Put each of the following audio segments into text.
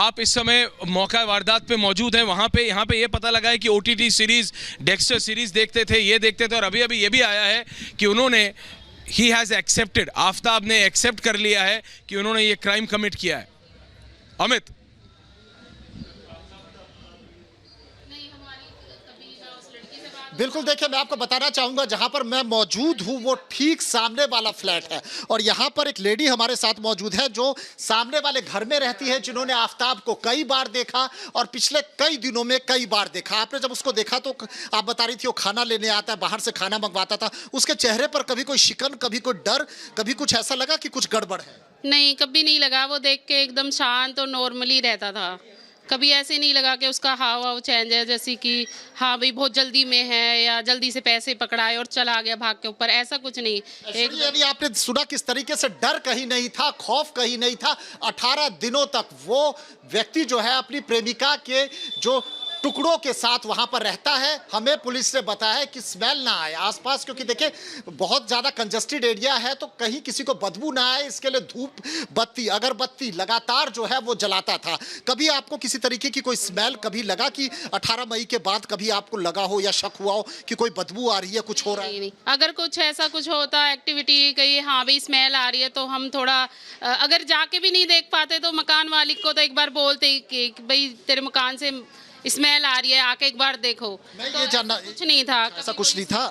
आप इस समय मौका वारदात पे मौजूद हैं वहाँ पे। यहाँ पे ये पता लगा है कि OTT सीरीज डेक्स्टर सीरीज देखते थे, ये देखते थे, और अभी अभी ये भी आया है कि उन्होंने ही हैज़ एक्सेप्टेड, आफ्ताब ने एक्सेप्ट कर लिया है कि उन्होंने ये क्राइम कमिट किया है। अमित, बिल्कुल, देखिए मैं आपको बताना चाहूंगा जहां पर मैं मौजूद हूं वो ठीक सामने वाला फ्लैट है, और यहां पर एक लेडी हमारे साथ मौजूद है जो सामने वाले घर में रहती है, जिन्होंने आफ्ताब को कई बार देखा और पिछले कई दिनों में कई बार देखा। आपने जब उसको देखा तो आप बता रही थी वो खाना लेने आता है, बाहर से खाना मंगवाता था, उसके चेहरे पर कभी कोई शिकन, कभी कोई डर, कभी कुछ ऐसा लगा कि कुछ गड़बड़ है? नहीं, कभी नहीं लगा। वो देख के एकदम शांत और नॉर्मली रहता था। कभी ऐसे नहीं लगा कि उसका हाव भाव चेंज है, जैसे कि हाँ भाई बहुत जल्दी में है या जल्दी से पैसे पकड़ाए और चला गया भाग के ऊपर, ऐसा कुछ नहीं। यानी आपने सुना किस तरीके से डर कहीं नहीं था, खौफ कहीं नहीं था। 18 दिनों तक वो व्यक्ति जो है अपनी प्रेमिका के जो टुकड़ों के साथ वहां पर रहता है। हमें पुलिस ने बताया है कि स्मेल ना आए आसपास, क्योंकि देखिए बहुत ज्यादा कंजस्टेड एरिया है, तो कहीं किसी को बदबू ना आए इसके लिए धूप बत्ती, अगरबत्ती लगातार जो है वो जलाता था। कभी आपको किसी तरीके की कोई स्मेल कभी लगा कि 18 मई के बाद कभी आपको लगा हो या शक हुआ हो कि कोई बदबू आ रही है, कुछ हो रहा है? नहीं। अगर कुछ ऐसा कुछ होता एक्टिविटी कहीं, हाँ भाई स्मेल आ रही है, तो हम थोड़ा अगर जाके भी नहीं देख पाते तो मकान मालिक को तो एक बार बोलते कि भाई तेरे मकान से स्मेल आ रही है, आके एक बार देखो। मैं तो ये जानना, कुछ नहीं था, ऐसा कुछ नहीं था।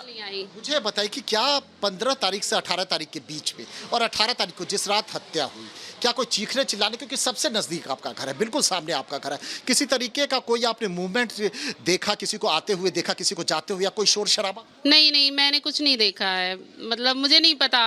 मुझे बताइए कि क्या 15 तारीख से 18 तारीख के बीच में और 18 तारीख को जिस रात हत्या हुई, क्या कोई चीखने चिल्लाने, क्योंकि सबसे नजदीक आपका घर है, बिल्कुल सामने आपका घर है, किसी तरीके का कोई आपने मूवमेंट देखा, किसी को आते हुए देखा, किसी को जाते हुए, या कोई शोर शराबा? नहीं, मैंने कुछ नहीं देखा है। मतलब मुझे नहीं पता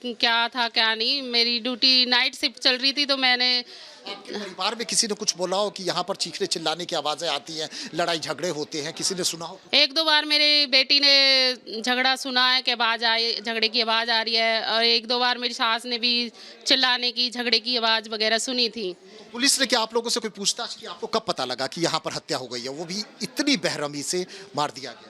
क्या था क्या नहीं। मेरी ड्यूटी नाइट शिफ्ट चल रही थी, तो मैंने आपके परिवार में किसी ने कुछ बोला हो कि यहाँ पर चीखने चिल्लाने की आवाजें आती हैं, लड़ाई झगड़े होते हैं, किसी ने सुना हो? एक दो बार मेरी बेटी ने झगड़ा सुना है कि आवाज़ आई, झगड़े की आवाज़ आ रही है, और एक दो बार मेरी सास ने भी चिल्लाने की, झगड़े की आवाज़ वगैरह सुनी थी। तो पुलिस ने क्या आप लोगों से कोई पूछताछ की? आपको कब पता लगा कि यहाँ पर हत्या हो गई है, वो भी इतनी बेरहमी से मार दिया गया?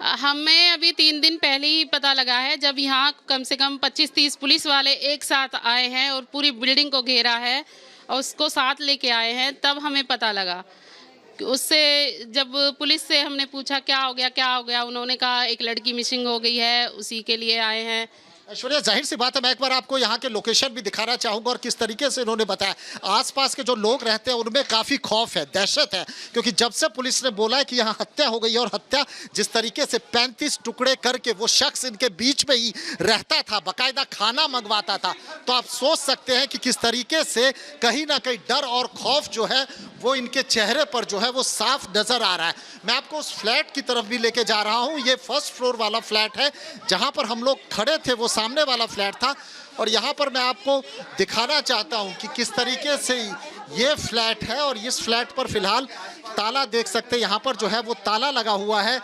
हमें अभी 3 दिन पहले ही पता लगा है, जब यहाँ कम से कम 25-30 पुलिस वाले एक साथ आए हैं और पूरी बिल्डिंग को घेरा है और उसको साथ लेके आए हैं, तब हमें पता लगा। उससे जब पुलिस से हमने पूछा क्या हो गया, उन्होंने कहा एक लड़की मिसिंग हो गई है, उसी के लिए आए हैं। ऐश्वर्या, जाहिर सी बात है, मैं एक बार आपको यहाँ के लोकेशन भी दिखाना चाहूंगा और किस तरीके से इन्होंने बताया। आसपास के जो लोग रहते हैं उनमें काफी खौफ है, दहशत है, क्योंकि जब से पुलिस ने बोला है कि यहाँ हत्या हो गई है, और हत्या जिस तरीके से 35 टुकड़े करके वो शख्स इनके बीच में ही रहता था, बाकायदा खाना मंगवाता था, तो आप सोच सकते हैं कि किस तरीके से कहीं ना कहीं डर और खौफ जो है वो इनके चेहरे पर जो है वो साफ नजर आ रहा है। मैं आपको उस फ्लैट की तरफ भी लेके जा रहा हूँ। ये फर्स्ट फ्लोर वाला फ्लैट है, जहाँ पर हम लोग खड़े थे वो सामने वाला फ्लैट था, और यहाँ पर मैं आपको दिखाना चाहता हूँ कि किस तरीके से ये फ्लैट है, और इस फ्लैट पर फिलहाल ताला देख सकते हैं, यहाँ पर जो है वो ताला लगा हुआ है,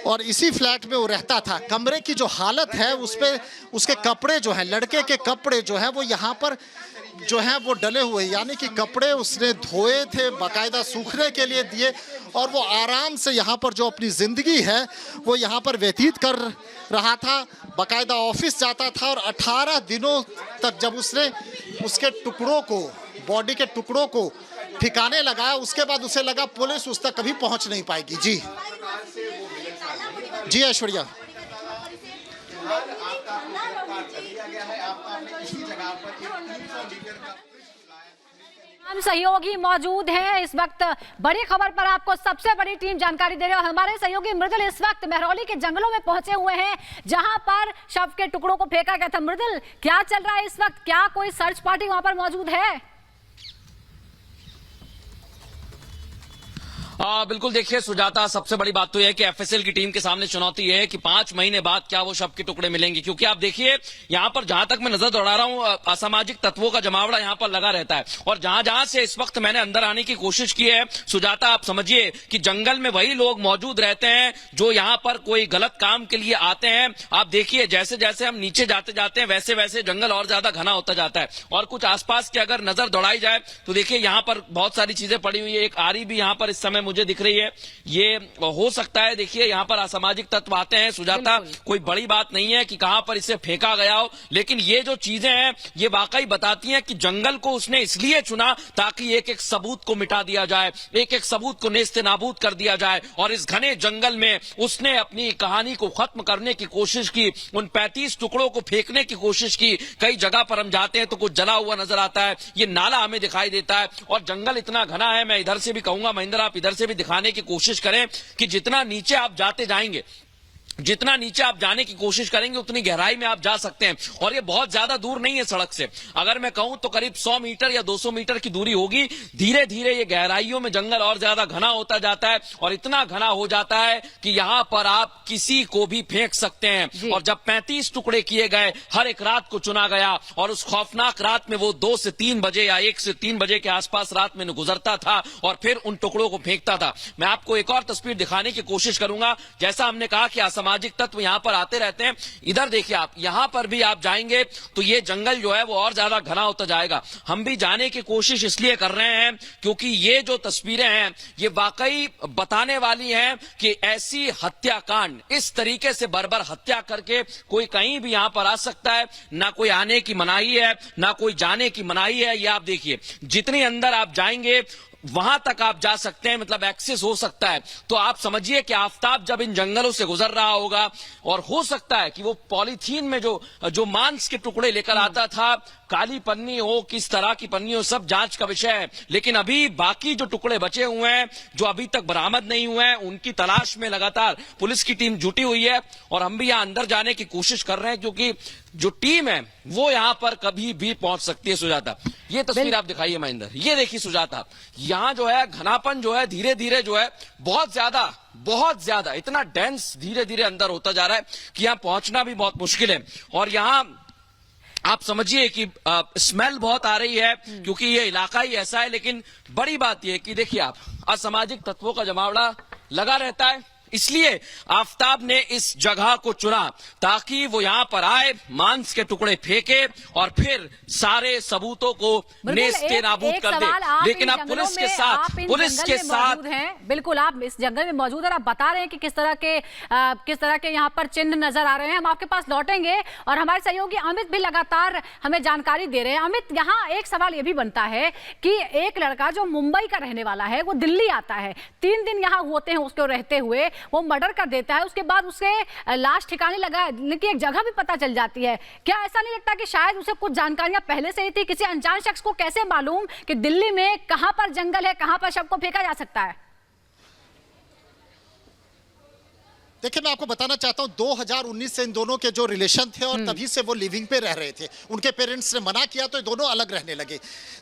और इसी फ्लैट में वो रहता था। कमरे की जो हालत है उस पे उसके कपड़े जो हैं, लड़के के कपड़े जो हैं वो यहाँ पर जो हैं वो डले हुए, यानी कि कपड़े उसने धोए थे, बाकायदा सूखने के लिए दिए, और वो आराम से यहाँ पर जो अपनी ज़िंदगी है वो यहाँ पर व्यतीत कर रहा था, बाकायदा ऑफिस जाता था। और 18 दिनों तक जब उसने उसके टुकड़ों को, बॉडी के टुकड़ों को ठिकाने लगाया, उसके बाद उसे लगा पुलिस उस तक कभी पहुँच नहीं पाएगी। जी ऐश्वर्या, हम सहयोगी मौजूद हैं इस वक्त। बड़ी खबर पर आपको सबसे बड़ी टीम जानकारी दे रही है। हमारे सहयोगी मृदुल इस वक्त महरौली के जंगलों में पहुंचे हुए हैं, जहां पर शव के टुकड़ों को फेंका गया था। मृदुल, क्या चल रहा है इस वक्त? क्या कोई सर्च पार्टी वहां पर मौजूद है? बिल्कुल, देखिए सुजाता, सबसे बड़ी बात तो यह है कि एफएसएल की टीम के सामने चुनौती है कि 5 महीने बाद क्या वो शव के टुकड़े मिलेंगे, क्योंकि आप देखिए यहाँ पर जहां तक मैं नजर दौड़ा रहा हूँ, असामाजिक तत्वों का जमावड़ा यहाँ पर लगा रहता है, और जहां जहां से इस वक्त मैंने अंदर आने की कोशिश की है सुजाता, आप समझिए कि जंगल में वही लोग मौजूद रहते हैं जो यहाँ पर कोई गलत काम के लिए आते हैं। आप देखिए जैसे जैसे हम नीचे जाते जाते हैं वैसे वैसे जंगल और ज्यादा घना होता जाता है, और कुछ आसपास की अगर नजर दौड़ाई जाए तो देखिए यहाँ पर बहुत सारी चीजें पड़ी हुई है। एक आरी भी यहाँ पर इस समय मुझे दिख रही है। ये हो सकता है, देखिए यहाँ पर असामाजिक तत्व आते हैं सुजाता, कोई बड़ी बात नहीं है कि कहां पर इसे फेंका गया हो, लेकिन ये जो चीजें हैं ये वाकई बताती हैं कि जंगल को उसने इसलिए चुना ताकि एक एक सबूत को मिटा दिया जाए, एक एक सबूत को नेस्ते नाबूद कर दिया जाए। और इस घने जंगल में उसने अपनी कहानी को खत्म करने की कोशिश की, उन 35 टुकड़ों को फेंकने की कोशिश की। कई जगह पर हम जाते हैं तो कुछ जला हुआ नजर आता है, ये नाला हमें दिखाई देता है और जंगल इतना घना है। मैं इधर से भी कहूंगा महेंद्र, आप इधर से भी दिखाने की कोशिश करें कि जितना नीचे आप जाते जाएंगे, जितना नीचे आप जाने की कोशिश करेंगे उतनी गहराई में आप जा सकते हैं। और ये बहुत ज्यादा दूर नहीं है सड़क से, अगर मैं कहूं तो करीब 100 मीटर या 200 मीटर की दूरी होगी। धीरे धीरे ये गहराइयों में जंगल और ज्यादा घना होता जाता है और इतना घना हो जाता है कि यहां पर आप किसी को भी फेंक सकते हैं। और जब 35 टुकड़े किए गए, हर एक रात को चुना गया और उस खौफनाक रात में वो 2 से 3 बजे या 1 से 3 बजे के आसपास रात में गुजरता था और फिर उन टुकड़ों को फेंकता था। मैं आपको एक और तस्वीर दिखाने की कोशिश करूंगा। जैसा हमने कहा कि सामाजिक तत्व यहां पर आते रहते हैं, इधर देखिए आप, यहां पर भी आप जाएंगे तो ये जंगल जो है वो और ज्यादा घना होता जाएगा। हम भी जाने की कोशिश इसलिए कर रहे हैं क्योंकि ये जो तस्वीरें हैं ये वाकई बताने वाली हैं कि ऐसी हत्याकांड, इस तरीके से बर्बर हत्या करके कोई कहीं भी यहां पर आ सकता है। ना कोई आने की मनाही है, ना कोई जाने की मनाही है। ये आप देखिए, जितनी अंदर आप जाएंगे वहां तक आप जा सकते हैं, मतलब एक्सेस हो सकता है। तो आप समझिए कि आफताब जब इन जंगलों से गुजर रहा होगा और हो सकता है कि वो पॉलीथीन में जो मांस के टुकड़े लेकर आता था, काली पन्नी हो, किस तरह की पन्नी हो, सब जांच का विषय है। लेकिन अभी बाकी जो टुकड़े बचे हुए हैं जो अभी तक बरामद नहीं हुए हैं, उनकी तलाश में लगातार पुलिस की टीम जुटी हुई है और हम भी यहां अंदर जाने की कोशिश कर रहे हैं क्योंकि जो टीम है वो यहां पर कभी भी पहुंच सकती है। सुजाता, ये तस्वीर आप दिखाइए महेंद्र, ये देखिए सुजाता, यहां जो है घनापन जो है धीरे धीरे जो है बहुत ज्यादा इतना डेंस धीरे धीरे अंदर होता जा रहा है कि यहां पहुंचना भी बहुत मुश्किल है। और यहां आप समझिए कि स्मेल बहुत आ रही है क्योंकि ये इलाका ही ऐसा है। लेकिन बड़ी बात यह कि देखिए आप, असामाजिक तत्वों का जमावड़ा लगा रहता है, इसलिए आफताब ने इस जगह को चुना ताकि वो यहां पर आए, मांस के टुकड़े फेंके और फिर सारे सबूतों को नेस्ते नाबूद कर दे। लेकिन अब पुलिस के साथ हैं, बिल्कुल आप इस जंगल में मौजूद और आप बता रहे हैं कि किस तरह के यहाँ पर चिन्ह नजर आ रहे हैं। हम आपके पास लौटेंगे और हमारे सहयोगी अमित भी लगातार हमें जानकारी दे रहे हैं। अमित, यहाँ एक सवाल ये भी बनता है कि एक लड़का जो मुंबई का रहने वाला है वो दिल्ली आता है, 3 दिन यहाँ होते हैं उसको रहते हुए, वो मर्डर कर देता है, उसके बाद उसके लाश ठिकाने लगा की एक जगह भी पता चल जाती है। क्या ऐसा नहीं लगता कि शायद उसे कुछ जानकारियां पहले से ही थी? किसी अनजान शख्स को कैसे मालूम कि दिल्ली में कहां पर जंगल है, कहां पर शव को फेंका जा सकता है? देखिए, मैं आपको बताना चाहता हूं 2019 से इन दोनों के जो रिलेशन थे और तभी से वो लिविंग पे रह रहे थे। उनके पेरेंट्स ने मना किया तो ये दोनों अलग रहने लगे।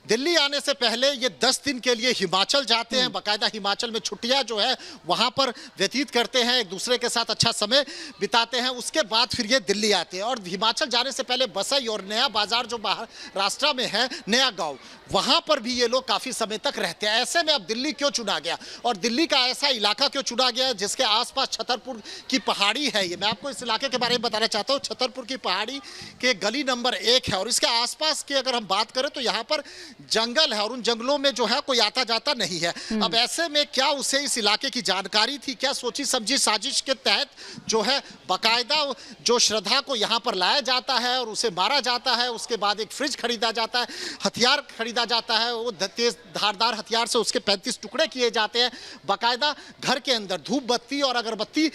दिल्ली आने से पहले ये 10 दिन के लिए हिमाचल जाते हैं, बाकायदा हिमाचल में छुट्टियां जो है वहां पर व्यतीत करते हैं, एक दूसरे के साथ अच्छा समय बिताते हैं। उसके बाद फिर ये दिल्ली आते हैं और हिमाचल जाने से पहले बसई और नया बाजार जो महाराष्ट्र में है, नया गाँव, वहां पर भी ये लोग काफी समय तक रहते हैं। ऐसे में अब दिल्ली क्यों चुना गया और दिल्ली का ऐसा इलाका क्यों चुना गया जिसके आसपास छतरपुर की पहाड़ी है? ये मैं आपको इस इलाके के बारे में बताना चाहता हूँ। छतरपुर की पहाड़ी के गली नंबर 1 है और इसके आसपास की अगर हम बात करें तो यहाँ पर जंगल है और उन जंगलों में जो है कोई आता जाता नहीं है। अब ऐसे में क्या उसे इस इलाके की जानकारी थी? क्या सोची समझी साजिश के तहत जो है बाकायदा जो श्रद्धा को यहाँ पर लाया जाता है और उसे मारा जाता है, उसके बाद एक फ्रिज खरीदा जाता है, हथियार खरीदा जाता है, वो तेज धारदार हथियार से उसके 35 टुकड़े किए जाते हैं, बाकायदा घर के अंदर धूप बत्ती और अगरबत्ती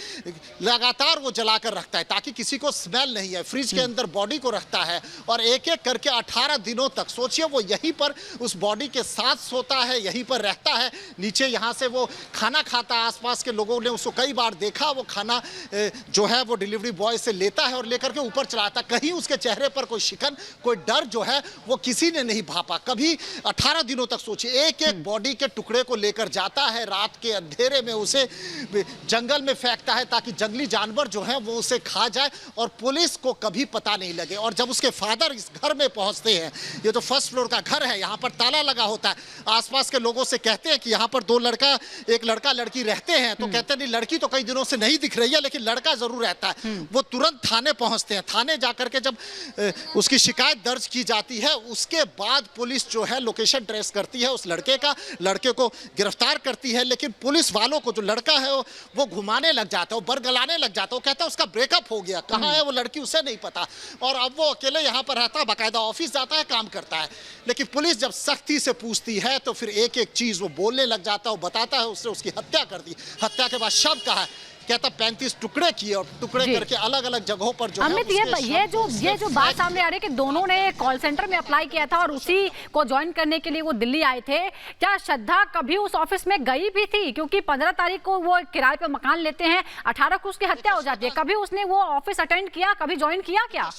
लगातार वो जलाकर रखता है ताकि किसी को स्मेल नहीं है। फ्रिज के अंदर बॉडी को रखता है और एक एक करके 18 दिनों तक, सोचिए, वो यहीं पर उस बॉडी के साथ सोता है, यहीं पर रहता है। नीचे यहाँ से वो खाना खाता है, आसपास के लोगों ने उसको कई बार देखा, वो खाना जो है वो डिलीवरी बॉय से लेता है और लेकर के ऊपर चलाता। कहीं उसके चेहरे पर कोई शिकन, कोई डर जो है वो किसी ने नहीं भापा कभी। 18 दिनों तक सोचिए, एक एक बॉडी के टुकड़े को लेकर जाता है, रात के अंधेरे में उसे जंगल में फेंकता है ताकि जंगली जानवर जो है वो उसे खा जाए और पुलिस को कभी पता नहीं लगे। और जब उसके फादर इस घर में पहुंचते हैं, ये तो फर्स्ट फ्लोर का घर है, यहाँ पर ताला लगा होता है, आसपास के लोगों से कहते हैं कि यहाँ पर एक लड़का लड़की रहते हैं, तो कहते हैं नहीं लड़की तो कई दिनों से नहीं दिख रही है लेकिन लड़का जरूर रहता है। वो तुरंत थाने पहुंचते हैं, थाने जाकर के जब उसकी शिकायत दर्ज की जाती है उसके बाद पुलिस जो है लोकेशन ट्रेस करती है उस लड़के का, लड़के को गिरफ्तार करती है। लेकिन पुलिस वालों को जो लड़का है वो घुमाने लग जाता है, वो बरगलाने लग जाता है, वो कहता है उसका ब्रेकअप हो गया, कहाँ है वो लड़की उसे नहीं पता, और अब वो अकेले यहाँ पर रहता है, बाकायदा ऑफिस जाता है, काम करता है। लेकिन पुलिस जब सख्ती से पूछती है तो फिर एक एक चीज वो बोलने लग जाता है, वो बताता है उसने उसकी हत्या कर दी, हत्या के बाद शव कहा है, कहता 35 टुकड़े किए और टुकड़े करके अलग अलग जगहों पर जो अमित, ये जो बात सामने आ रही है कि दोनों ने कॉल सेंटर में अप्लाई किया था और उसी को ज्वाइन करने के लिए वो दिल्ली आए थे, क्या श्रद्धा कभी उस ऑफिस में गई भी थी? क्योंकि 15 तारीख को वो किराए पे मकान लेते हैं, 18 को उसकी हत्या हो जाती है, कभी उसने वो ऑफिस अटेंड किया, कभी ज्वाइन किया क्या?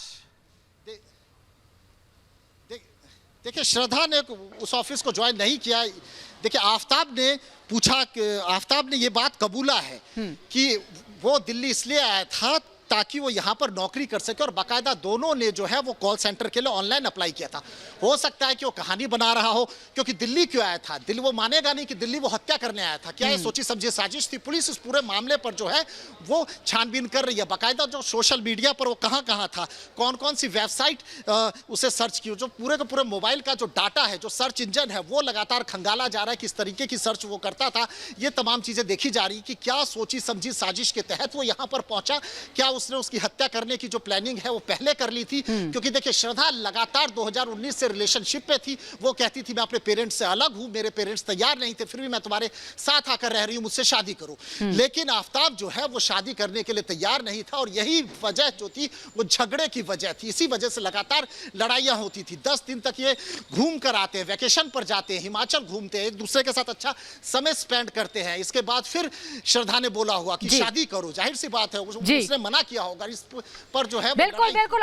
देखिए, श्रद्धा ने उस ऑफिस को ज्वाइन नहीं किया। देखिए, आफ्ताब ने पूछा, आफ्ताब ने ये बात कबूला है कि वो दिल्ली इसलिए आया था ताकि वो यहाँ पर नौकरी कर सके, और बाकायदा दोनों ने जो है वो कॉल सेंटर के लिए ऑनलाइन अप्लाई किया था। हो सकता है कि वो कहानी बना रहा हो, क्योंकि दिल्ली क्यों आया था, दिल्ली वो मानेगा नहीं कि दिल्ली वो हत्या करने आया था। क्या ये सोची समझी साजिश थी? पुलिस इस पूरे मामले पर जो है वो छानबीन कर रही है, बाकायदा जो सोशल मीडिया पर वो कहाँ कहाँ था, कौन कौन सी वेबसाइट उसे सर्च की, जो पूरे के पूरे मोबाइल का जो डाटा है, जो सर्च इंजन है, वो लगातार खंगाला जा रहा है, किस तरीके की सर्च वो करता था, ये तमाम चीजें देखी जा रही कि क्या सोची समझी साजिश के तहत वो यहाँ पर पहुंचा, क्या उसने उसकी हत्या करने की जो प्लानिंग है वो पहले कर ली थी। क्योंकि देखिए, श्रद्धा लगातार 2019 से रिलेशनशिप पे थी, वो कहती थी मैं अपने पेरेंट्स से अलग हूं, मेरे पेरेंट्स तैयार नहीं थे, फिर भी मैं तुम्हारे साथ आकर रह रही हूं, मुझसे शादी करो। लेकिन आफ्ताब जो है वो शादी करने के लिए तैयार नहीं था, और यही वजह जो थी वो झगड़े की वजह थी। इसी वजह से लगातार लड़ाइयां होती थी। 10 दिन तक ये घूम कर आते हैं, वेकेशन पर जाते हैं, हिमाचल घूमते हैं, एक दूसरे के साथ अच्छा समय स्पेंड करते हैं। इसके बाद फिर श्रद्धा ने बोला हुआ कि शादी करो, जाहिर सी बात है उसने मना किया होगा, इस पर जो है बिल्कुल बिल्कुल।